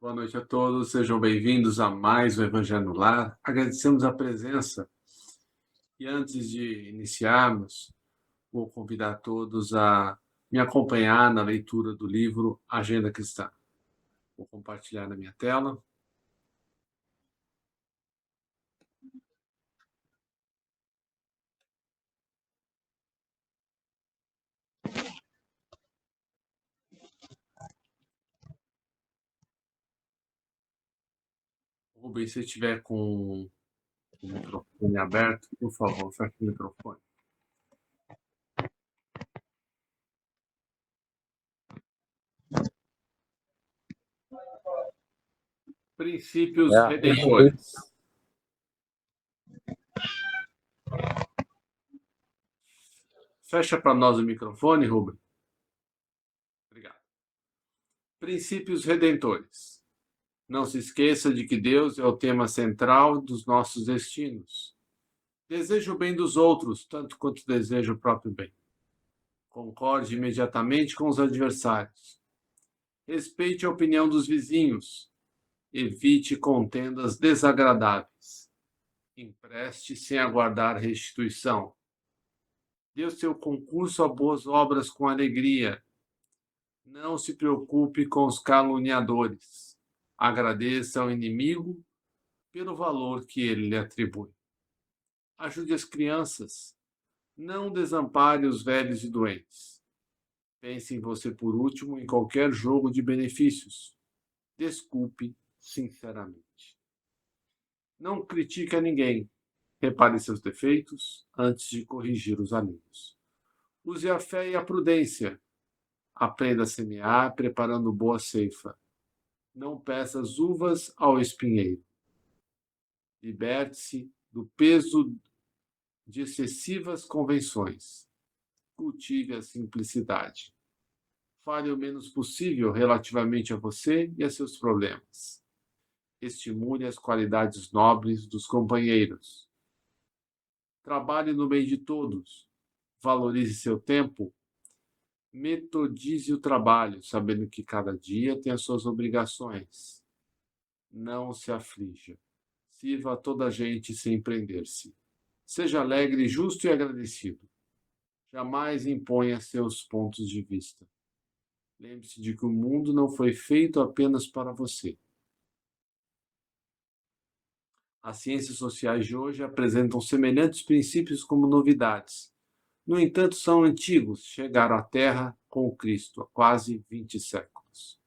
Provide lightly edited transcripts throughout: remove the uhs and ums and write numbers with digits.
Boa noite a todos, sejam bem-vindos a mais um Evangelho no Lar. Agradecemos a presença e antes de iniciarmos, vou convidar todos a me acompanhar na leitura do livro Agenda Cristã. Vou compartilhar na minha tela. Rubens, se estiver com o microfone aberto, por favor, feche o microfone. Princípios redentores. Fecha para nós o microfone, Rubens. Obrigado. Princípios redentores. Não se esqueça de que Deus é o tema central dos nossos destinos. Deseja o bem dos outros, tanto quanto deseja o próprio bem. Concorde imediatamente com os adversários. Respeite a opinião dos vizinhos. Evite contendas desagradáveis. Empreste sem aguardar restituição. Dê o seu concurso a boas obras com alegria. Não se preocupe com os caluniadores. Agradeça ao inimigo pelo valor que ele lhe atribui. Ajude as crianças. Não desampare os velhos e doentes. Pense em você por último em qualquer jogo de benefícios. Desculpe sinceramente. Não critique a ninguém. Repare seus defeitos antes de corrigir os alheios. Use a fé e a prudência. Aprenda a semear, preparando boa ceifa. Não peça as uvas ao espinheiro. Liberte-se do peso de excessivas convenções. Cultive a simplicidade. Fale o menos possível relativamente a você e a seus problemas. Estimule as qualidades nobres dos companheiros. Trabalhe no bem de todos. Valorize seu tempo. Metodize o trabalho, sabendo que cada dia tem as suas obrigações. Não se aflija. Sirva a toda a gente sem prender-se. Seja alegre, justo e agradecido. Jamais imponha seus pontos de vista. Lembre-se de que o mundo não foi feito apenas para você. As ciências sociais de hoje apresentam semelhantes princípios como novidades. No entanto, são antigos, chegaram à Terra com o Cristo há quase 20 séculos.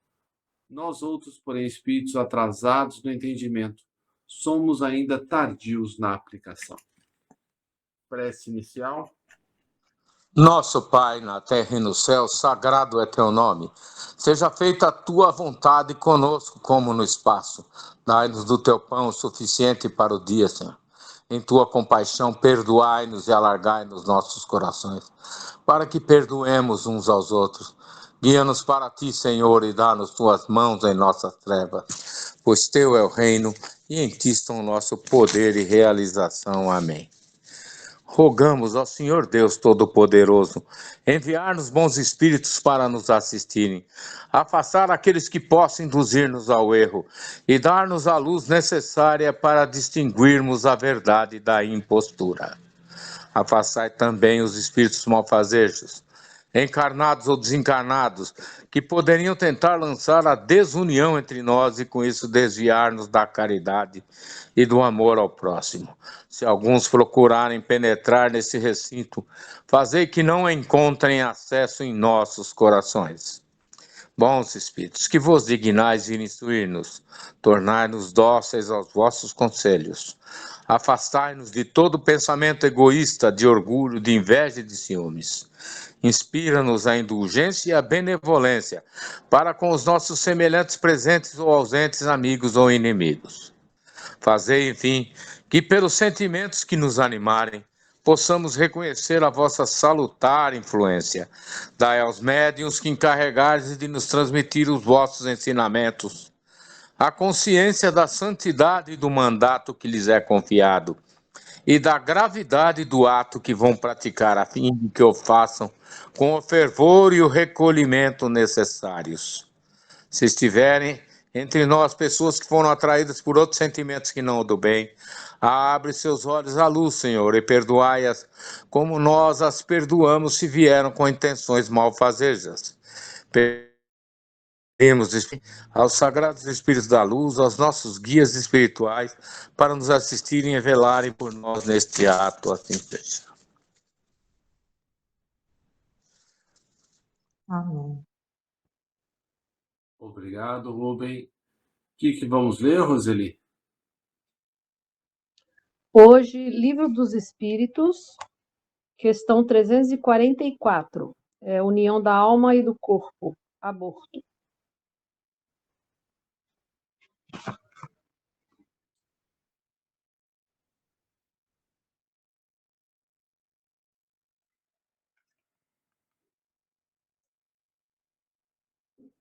Nós outros, porém, espíritos atrasados no entendimento, somos ainda tardios na aplicação. Prece inicial. Nosso Pai, na terra e no céu, sagrado é teu nome. Seja feita a tua vontade conosco como no espaço. Dai-nos do teu pão o suficiente para o dia, Senhor. Em tua compaixão, perdoai-nos e alargai-nos nossos corações, para que perdoemos uns aos outros. Guia-nos para ti, Senhor, e dá-nos tuas mãos em nossas trevas, pois teu é o reino, e em ti estão o nosso poder e realização. Amém. Rogamos ao Senhor Deus Todo-Poderoso enviar-nos bons espíritos para nos assistirem, afastar aqueles que possam induzir-nos ao erro e dar-nos a luz necessária para distinguirmos a verdade da impostura. Afastai também os espíritos malfazejos, encarnados ou desencarnados, que poderiam tentar lançar a desunião entre nós e com isso desviar-nos da caridade e do amor ao próximo. Se alguns procurarem penetrar nesse recinto, fazei que não encontrem acesso em nossos corações. Bons espíritos, que vos dignais vir instruir-nos, tornai-nos dóceis aos vossos conselhos, afastai-nos de todo pensamento egoísta, de orgulho, de inveja e de ciúmes. Inspira-nos a indulgência e a benevolência para com os nossos semelhantes presentes ou ausentes, amigos ou inimigos. Fazei, enfim, que pelos sentimentos que nos animarem, possamos reconhecer a vossa salutar influência. Dai aos médiuns que encarregardes de nos transmitir os vossos ensinamentos a consciência da santidade do mandato que lhes é confiado e da gravidade do ato que vão praticar, a fim de que o façam com o fervor e o recolhimento necessários. Se estiverem entre nós pessoas que foram atraídas por outros sentimentos que não o do bem. Abre seus olhos à luz, Senhor, e perdoai-as, como nós as perdoamos se vieram com intenções malfazejas. Pedimos aos sagrados Espíritos da Luz, aos nossos guias espirituais, para nos assistirem e velarem por nós neste ato, assim seja. Amém. Obrigado, Rubem. O que vamos ler, Roseli? Hoje, Livro dos Espíritos, questão 344. União da alma e do corpo. Aborto.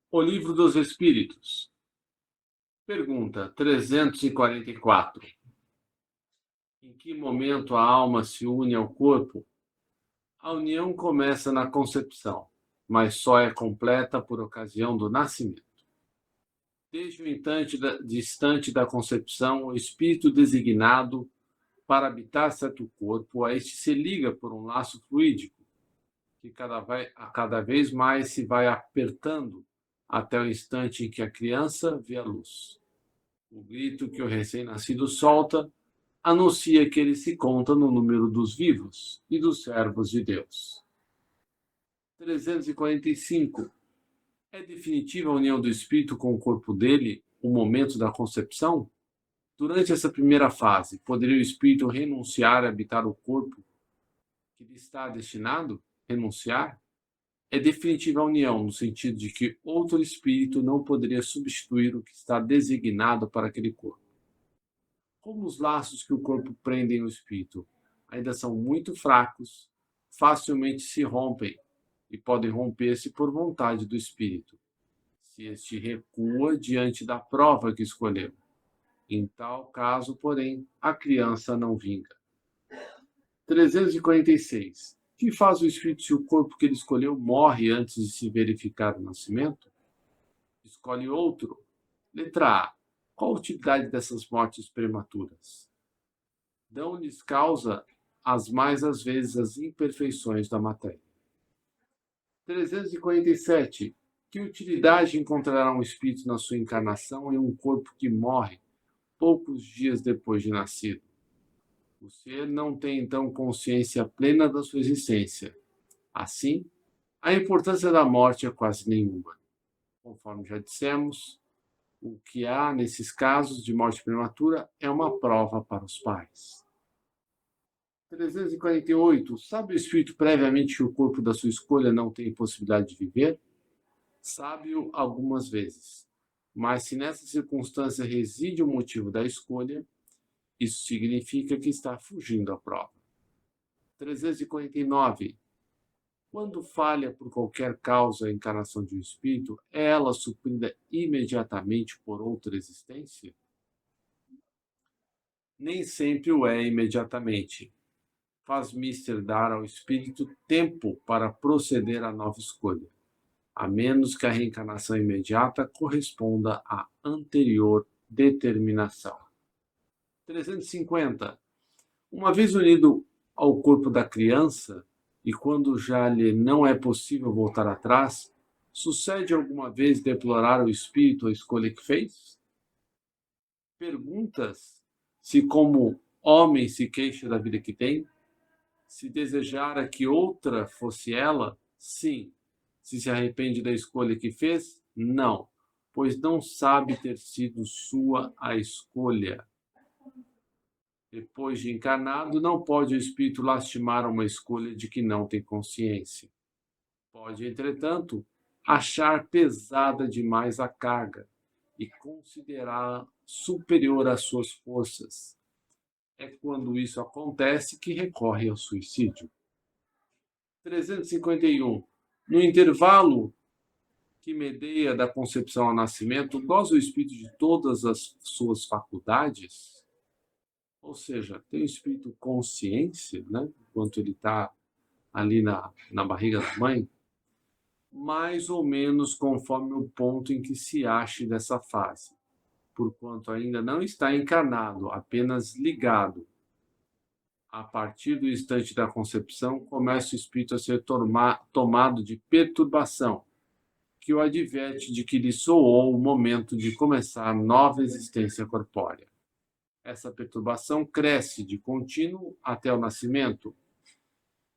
O Livro dos Espíritos. Pergunta 344. Em que momento a alma se une ao corpo? A união começa na concepção, mas só é completa por ocasião do nascimento. Desde o instante da concepção, o espírito designado para habitar certo corpo, a este se liga por um laço fluídico, que cada vez mais se vai apertando até o instante em que a criança vê a luz. O grito que o recém-nascido solta anuncia que ele se conta no número dos vivos e dos servos de Deus. 345. É definitiva a união do espírito com o corpo dele, o momento da concepção? Durante essa primeira fase, poderia o espírito renunciar a habitar o corpo que lhe está destinado? Renunciar? É definitiva a união, no sentido de que outro espírito não poderia substituir o que está designado para aquele corpo. Como os laços que o corpo prendem o espírito ainda são muito fracos, facilmente se rompem e podem romper-se por vontade do espírito, se este recua diante da prova que escolheu. Em tal caso, porém, a criança não vinga. 346. O que faz o espírito se o corpo que ele escolheu morre antes de se verificar o nascimento? Escolhe outro. Letra A. Qual a utilidade dessas mortes prematuras? Dão-lhes causa as mais às vezes as imperfeições da matéria. 347. Que utilidade encontrará um espírito na sua encarnação em um corpo que morre poucos dias depois de nascido? O ser não tem então consciência plena da sua existência. Assim, a importância da morte é quase nenhuma. Conforme já dissemos, o que há nesses casos de morte prematura é uma prova para os pais. 348. Sabe o espírito previamente que o corpo da sua escolha não tem possibilidade de viver? Sabe-o algumas vezes. Mas se nessa circunstância reside o motivo da escolha, isso significa que está fugindo à prova. 349. Quando falha por qualquer causa a encarnação de um espírito, é ela suprida imediatamente por outra existência? Nem sempre o é imediatamente. Faz mister dar ao espírito tempo para proceder à nova escolha, a menos que a reencarnação imediata corresponda à anterior determinação. 350. Uma vez unido ao corpo da criança, e quando já lhe não é possível voltar atrás, sucede alguma vez deplorar o espírito a escolha que fez? Perguntas se como homem se queixa da vida que tem? Se desejara que outra fosse ela? Sim. Se arrepende da escolha que fez? Não, pois não sabe ter sido sua a escolha. Depois de encarnado, não pode o espírito lastimar uma escolha de que não tem consciência. Pode, entretanto, achar pesada demais a carga e considerá-la superior às suas forças. É quando isso acontece que recorre ao suicídio. 351. No intervalo que medeia da concepção ao nascimento, goza o espírito de todas as suas faculdades? Ou seja, tem o espírito consciência, né? Enquanto ele está ali na barriga da mãe? mais ou menos conforme o ponto em que se ache dessa fase, porquanto ainda não está encarnado, apenas ligado. A partir do instante da concepção, começa o espírito a ser tomado de perturbação, que o adverte de que lhe soou o momento de começar nova existência corpórea. Essa perturbação cresce de contínuo até o nascimento.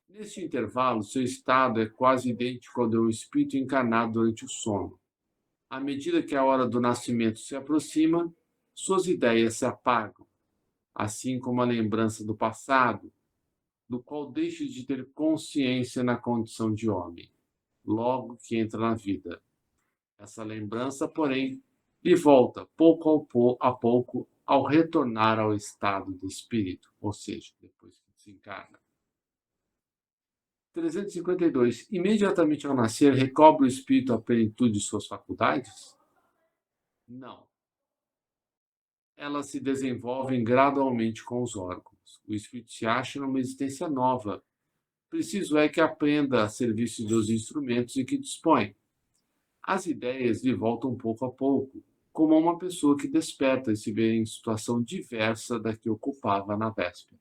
Neste intervalo, seu estado é quase idêntico ao do espírito encarnado durante o sono. À medida que a hora do nascimento se aproxima, suas ideias se apagam, assim como a lembrança do passado, do qual deixa de ter consciência na condição de homem, logo que entra na vida. Essa lembrança, porém, lhe volta pouco a pouco ao retornar ao estado de espírito, ou seja, depois que desencarna. 352. Imediatamente ao nascer, recobre o espírito a plenitude de suas faculdades? Não. Elas se desenvolvem gradualmente com os órgãos. O espírito se acha numa existência nova. Preciso é que aprenda a serviço dos instrumentos em que dispõe. As ideias lhe voltam pouco a pouco, como uma pessoa que desperta e se vê em situação diversa da que ocupava na véspera.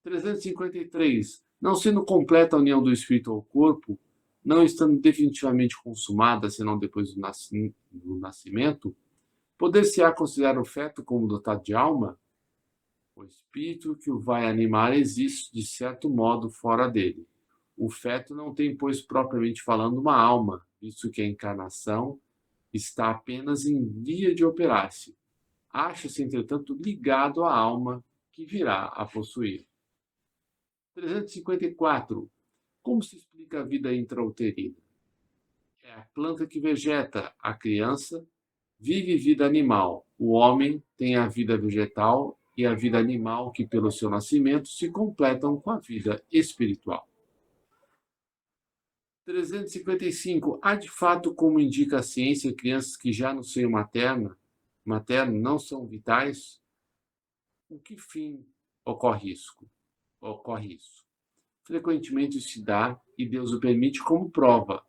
353. Não sendo completa a união do espírito ao corpo, não estando definitivamente consumada, senão depois do nascimento, poder-se-á considerar o feto como dotado de alma? O espírito que o vai animar existe, de certo modo, fora dele. O feto não tem, pois, propriamente falando, uma alma, visto que a encarnação está apenas em via de operar-se. Acha-se, entretanto, ligado à alma que virá a possuir. 354. Como se explica a vida intrauterina? É a planta que vegeta, a criança vive vida animal. O homem tem a vida vegetal e a vida animal que, pelo seu nascimento, se completam com a vida espiritual. 355. Há de fato, como indica a ciência, crianças que já no seio materno não são vitais? Com que fim ocorre isso? Frequentemente se dá, e Deus o permite como prova,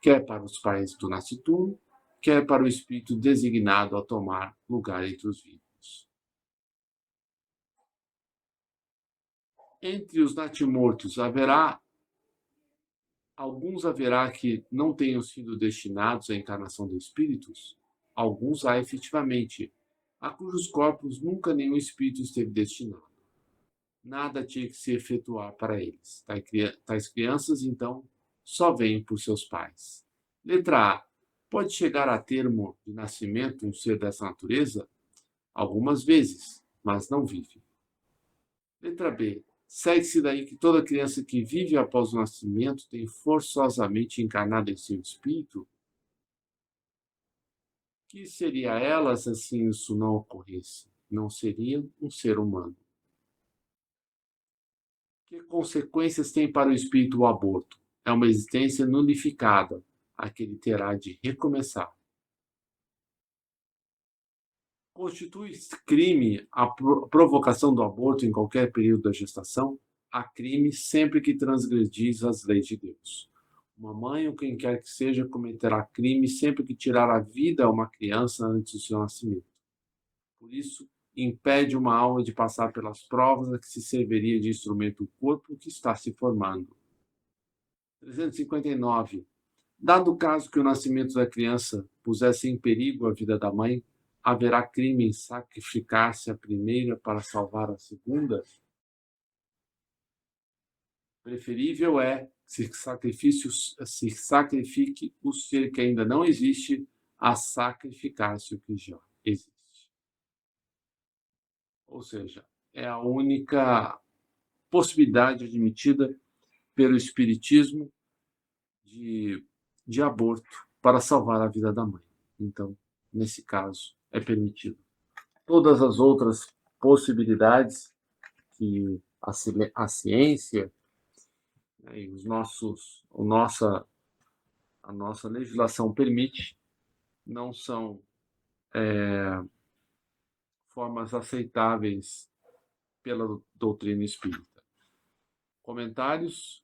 quer para os pais do nascituro, quer para o espírito designado a tomar lugar entre os vivos. Entre os natimortos alguns haverá que não tenham sido destinados à encarnação de espíritos? Alguns há efetivamente, a cujos corpos nunca nenhum espírito esteve destinado. Nada tinha que se efetuar para eles. Tais crianças, então, só vêm por seus pais. Letra A. Pode chegar a termo de nascimento um ser dessa natureza? Algumas vezes, mas não vive. Letra B. Segue-se daí que toda criança que vive após o nascimento tem forçosamente encarnado em seu espírito? Que seria ela se assim isso não ocorresse? Não seria um ser humano. Que consequências tem para o espírito o aborto? É uma existência nulificada, a que ele terá de recomeçar. Constitui crime a provocação do aborto em qualquer período da gestação? Há crime sempre que transgredis as leis de Deus. Uma mãe ou quem quer que seja cometerá crime sempre que tirar a vida a uma criança antes do seu nascimento. Por isso, impede uma alma de passar pelas provas a que se serviria de instrumento o corpo que está se formando. 359. Dado o caso que o nascimento da criança pusesse em perigo a vida da mãe, haverá crime em sacrificar-se a primeira para salvar a segunda? Preferível é se sacrifique o ser que ainda não existe a sacrificar-se o que já existe. Ou seja, é a única possibilidade admitida pelo Espiritismo de aborto para salvar a vida da mãe. Então, nesse caso, é permitido. Todas as outras possibilidades que a ciência, né, e a nossa legislação permite não são formas aceitáveis pela doutrina espírita. Comentários?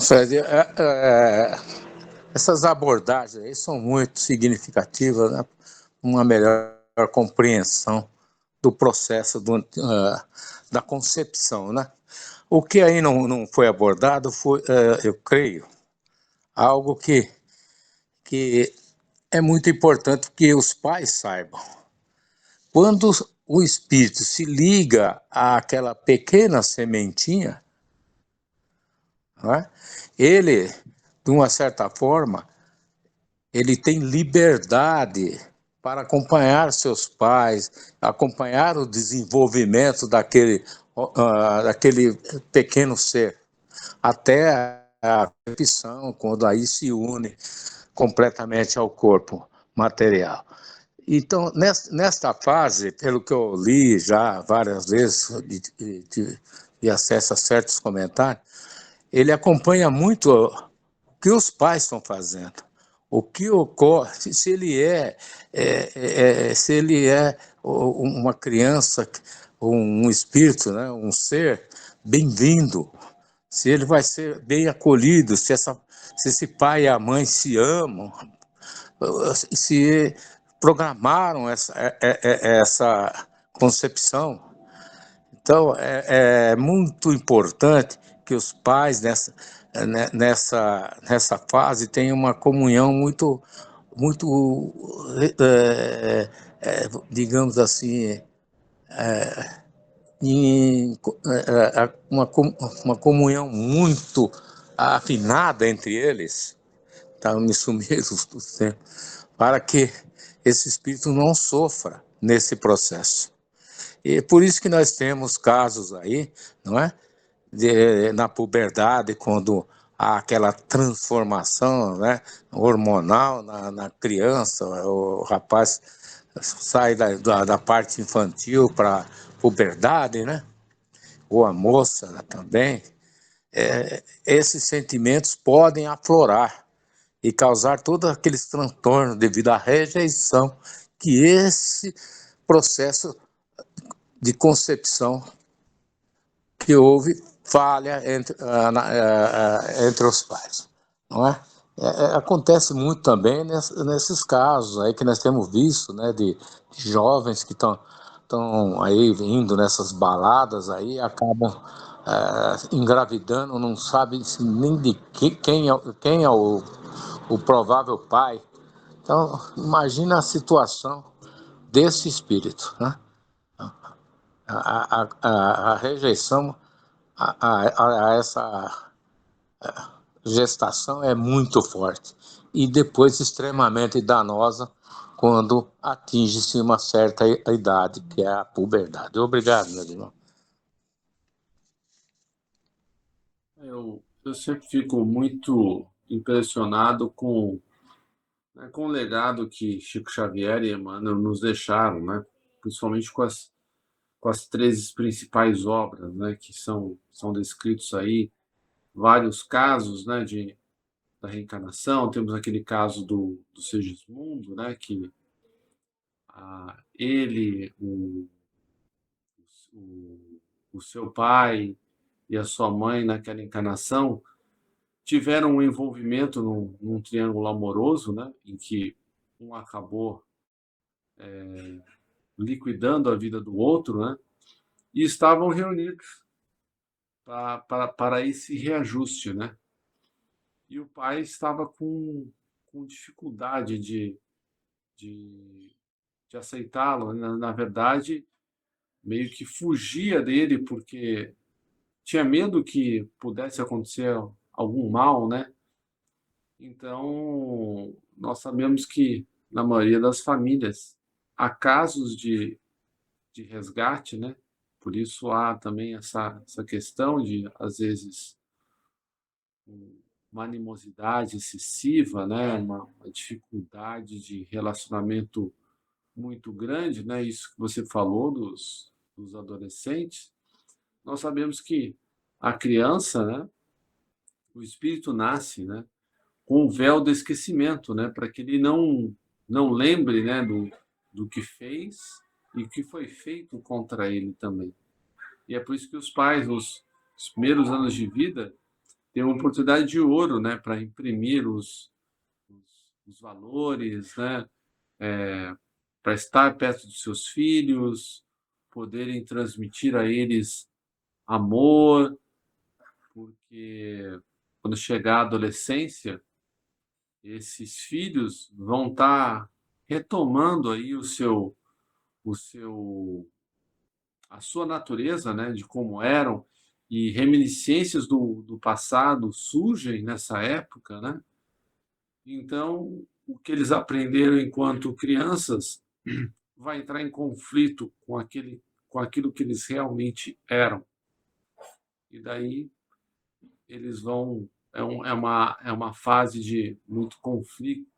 Fred, essas abordagens aí são muito significativas, né? Uma melhor compreensão do processo da concepção, né? O que aí não foi abordado foi, eu creio, algo que é muito importante que os pais saibam. Quando o espírito se liga àquela pequena sementinha, não é? Ele, de uma certa forma, ele tem liberdade para acompanhar seus pais, acompanhar o desenvolvimento daquele pequeno ser, até a concepção, quando aí se une completamente ao corpo material. Então, nesta fase, pelo que eu li já várias vezes e acesso a certos comentários, ele acompanha muito o que os pais estão fazendo, o que ocorre, se ele é uma criança, um espírito, né, um ser bem-vindo, se ele vai ser bem acolhido, se esse pai e a mãe se amam, se programaram essa concepção. Então, é muito importante que os pais nessa fase tenham uma comunhão muito digamos assim, uma comunhão muito afinada entre eles, tá? Me sumiram os tempos, para que esse espírito não sofra nesse processo. E por isso que nós temos casos aí, não é? Na puberdade, quando há aquela transformação, né, hormonal na criança, o rapaz sai da parte infantil para a puberdade, né? Ou a moça, né, também. Esses sentimentos podem aflorar e causar todos aqueles transtornos devido à rejeição que esse processo de concepção que houve falha entre os pais, não é? Acontece muito também nesses casos aí que nós temos visto, né, de jovens que estão aí indo nessas baladas aí, acabam engravidando, não sabe nem de quem é o provável pai. Então, imagina a situação desse espírito, né? A rejeição a essa gestação é muito forte e depois extremamente danosa quando atinge-se uma certa idade, que é a puberdade. Obrigado, meu irmão. Eu sempre fico muito impressionado com o legado que Chico Xavier e Emmanuel nos deixaram, né? Principalmente com as três principais obras, né? Que são descritos aí vários casos, né? Da reencarnação. Temos aquele caso do Segismundo, né? Que ele, o seu pai e a sua mãe naquela encarnação tiveram um envolvimento num triângulo amoroso, né, em que um acabou liquidando a vida do outro, né, e estavam reunidos para esse reajuste, né. E o pai estava com dificuldade de, de aceitá-lo. Na verdade, meio que fugia dele porque tinha medo que pudesse acontecer algum mal, né? Então, nós sabemos que na maioria das famílias há casos de resgate, né? Por isso há também essa questão de, às vezes, uma animosidade excessiva, né? Uma dificuldade de relacionamento muito grande, né? Isso que você falou dos adolescentes. Nós sabemos que a criança, né? O espírito nasce, né? Com o véu do esquecimento, né? Para que ele não lembre, né? Do que fez e o que foi feito contra ele também. E é por isso que os pais, nos primeiros anos de vida, tem uma oportunidade de ouro, né, para imprimir os valores, né, para estar perto dos seus filhos, poderem transmitir a eles amor, porque quando chegar a adolescência, esses filhos vão estar retomando aí a sua natureza, né, de como eram, e reminiscências do passado surgem nessa época, né? Então, o que eles aprenderam enquanto crianças vai entrar em conflito com aquilo que eles realmente eram. E daí eles vão é uma fase de muito conflito,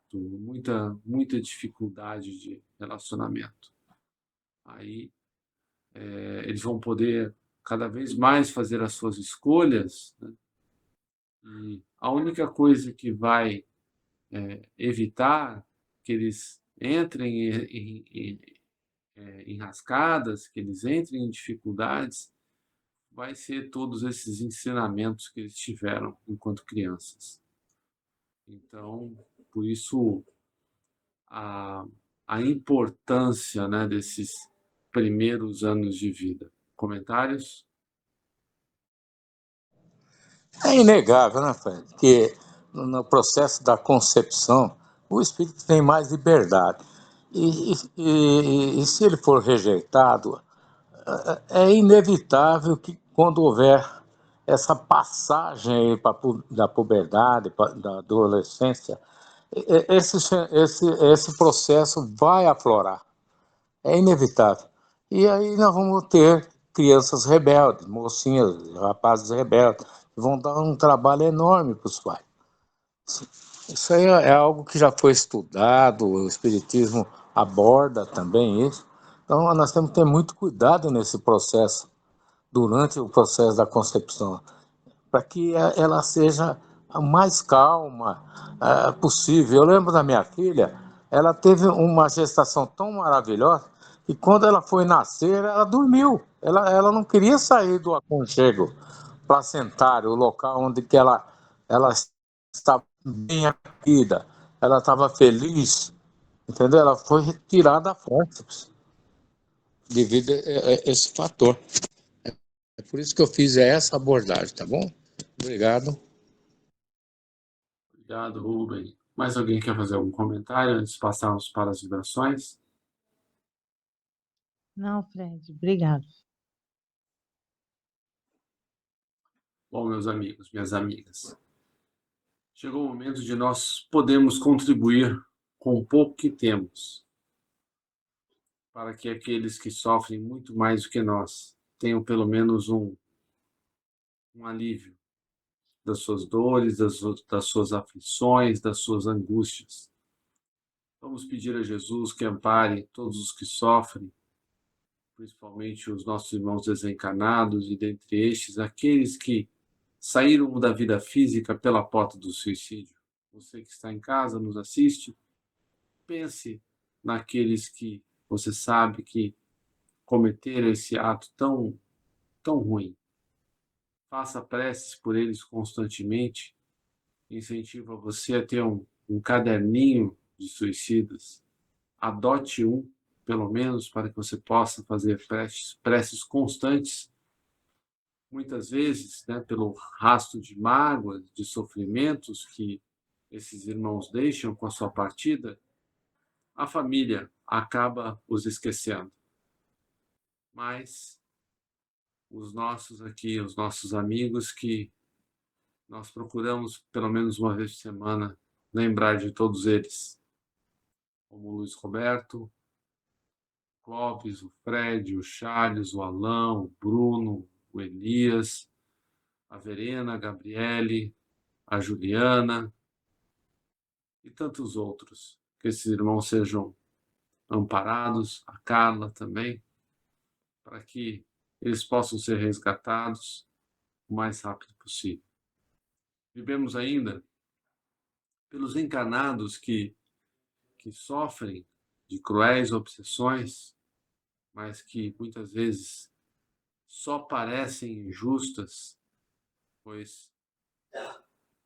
muita dificuldade de relacionamento. Aí eles vão poder cada vez mais fazer as suas escolhas, né? E a única coisa que vai evitar que eles entrem em enrascadas, que eles entrem em dificuldades, vai ser todos esses ensinamentos que eles tiveram enquanto crianças. Então, por isso, a, a importância, né, desses primeiros anos de vida. Comentários? É inegável, né, Fred, que no processo da concepção o espírito tem mais liberdade. E se ele for rejeitado, é inevitável que quando houver essa passagem aí da puberdade, da adolescência, esse processo vai aflorar. É inevitável. E aí nós vamos ter crianças rebeldes, mocinhas, rapazes rebeldes, que vão dar um trabalho enorme para os pais. Isso aí é algo que já foi estudado, o Espiritismo aborda também isso. Então nós temos que ter muito cuidado nesse processo, durante o processo da concepção, para que ela seja a mais calma possível. Eu lembro da minha filha, ela teve uma gestação tão maravilhosa que quando ela foi nascer, ela dormiu. Ela não queria sair do aconchego placentário, o local onde que ela estava bem acolhida, ela estava feliz, entendeu? Ela foi retirada a forceps devido a esse fator. É por isso que eu fiz essa abordagem, tá bom? Obrigado. Obrigado, Rubem. Mais alguém quer fazer algum comentário antes de passarmos para as vibrações? Não, Fred, obrigado. Bom, meus amigos, minhas amigas, chegou o momento de nós podermos contribuir com o pouco que temos, para que aqueles que sofrem muito mais do que nós tenham pelo menos um alívio das suas dores, das suas aflições, das suas angústias. Vamos pedir a Jesus que ampare todos os que sofrem, principalmente os nossos irmãos desencarnados, e dentre estes, aqueles que saíram da vida física pela porta do suicídio. Você que está em casa, nos assiste, pense naqueles que você sabe que cometeram esse ato tão ruim. Faça preces por eles constantemente. Incentivo você a ter um caderninho de suicidas. Adote um, pelo menos, para que você possa fazer preces constantes. Muitas vezes, né, pelo rastro de mágoas, de sofrimentos que esses irmãos deixam com a sua partida, a família acaba os esquecendo. Mas os nossos amigos, que nós procuramos pelo menos uma vez por semana lembrar de todos eles, como o Luiz Roberto, Clóvis, o Fred, o Charles, o Alain, o Bruno, o Elias, a Verena, a Gabriele, a Juliana e tantos outros. Que esses irmãos sejam amparados, a Carla também, para que eles possam ser resgatados o mais rápido possível. Vivemos ainda pelos encarnados que sofrem de cruéis obsessões, mas que muitas vezes só parecem injustas, pois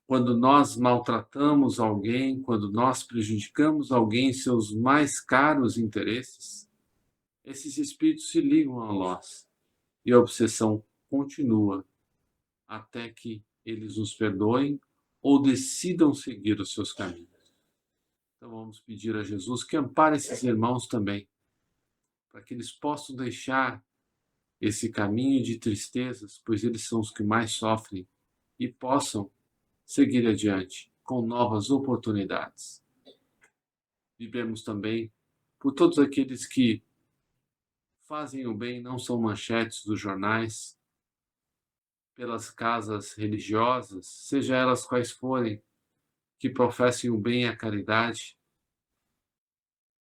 quando nós maltratamos alguém, quando nós prejudicamos alguém em seus mais caros interesses, esses espíritos se ligam a nós e a obsessão continua até que eles nos perdoem ou decidam seguir os seus caminhos. Então vamos pedir a Jesus que ampare esses irmãos também, para que eles possam deixar esse caminho de tristezas, pois eles são os que mais sofrem, e possam seguir adiante com novas oportunidades. Vivemos também por todos aqueles que fazem o bem, não são manchetes dos jornais, pelas casas religiosas, seja elas quais forem, que professem o bem e a caridade.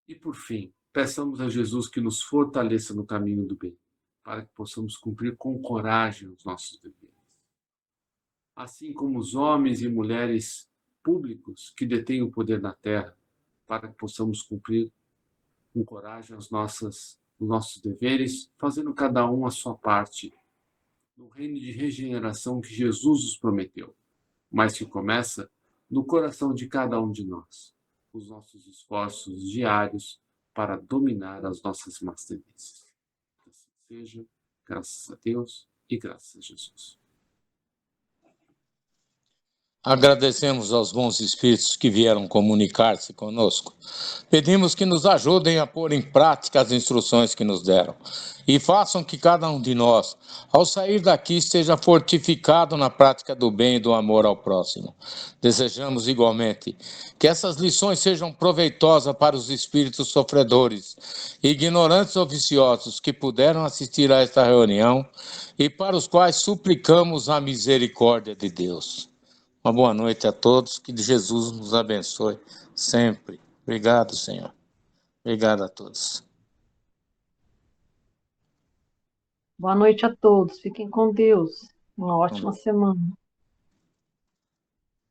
E por fim, peçamos a Jesus que nos fortaleça no caminho do bem, para que possamos cumprir com coragem os nossos deveres. Assim como os homens e mulheres públicos que detêm o poder na terra, para que possamos cumprir com coragem os nossos deveres, fazendo cada um a sua parte no reino de regeneração que Jesus nos prometeu, mas que começa no coração de cada um de nós, os nossos esforços diários para dominar as nossas más tendências. Que assim seja, graças a Deus e graças a Jesus. Agradecemos aos bons espíritos que vieram comunicar-se conosco. Pedimos que nos ajudem a pôr em prática as instruções que nos deram e façam que cada um de nós, ao sair daqui, esteja fortificado na prática do bem e do amor ao próximo. Desejamos igualmente que essas lições sejam proveitosas para os espíritos sofredores, ignorantes ou viciosos que puderam assistir a esta reunião e para os quais suplicamos a misericórdia de Deus. Uma boa noite a todos, que Jesus nos abençoe sempre. Obrigado, Senhor. Obrigado a todos. Boa noite a todos. Fiquem com Deus. Uma ótima semana.